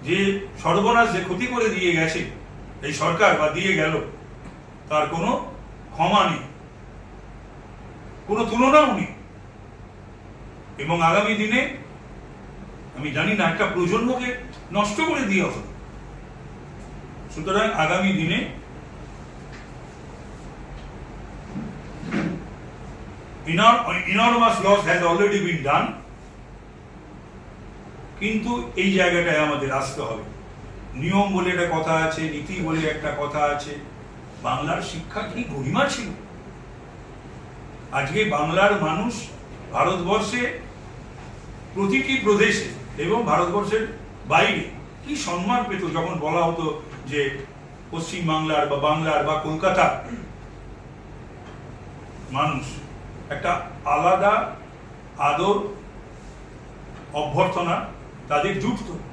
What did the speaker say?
যে সর্বনাশ, যে ক্ষতি করে দিয়ে গেছে এই সরকার বা দিয়ে গেল, তার কোনো ক্ষমা নেই, কোনো তুলনাও নেই। এবং আগামী দিনে আমি জানি না, একটা প্রজন্মকে নষ্ট করে দিয়ে হবে। সুতরাং আগামী দিনে enormous loss has already been done, কিন্তু এই জায়গাটায় আমাদের আসতে হবে। নিয়ম বলে একটা কথা আছে, নীতি বলে একটা কথা আছে। বাংলার শিক্ষা কি গরিমা ছিল? আজকে বাংলার মানুষ ভারতবর্ষে প্রতিটি প্রদেশে এবং ভারতবর্ষের বাইরে কি সম্মান পেত যখন বলা হতো যে পশ্চিম বাংলার বা বাংলার বা কলকাতার মানুষ, একটা আলাদা আদর অভ্যর্থনা তাদের জুটত।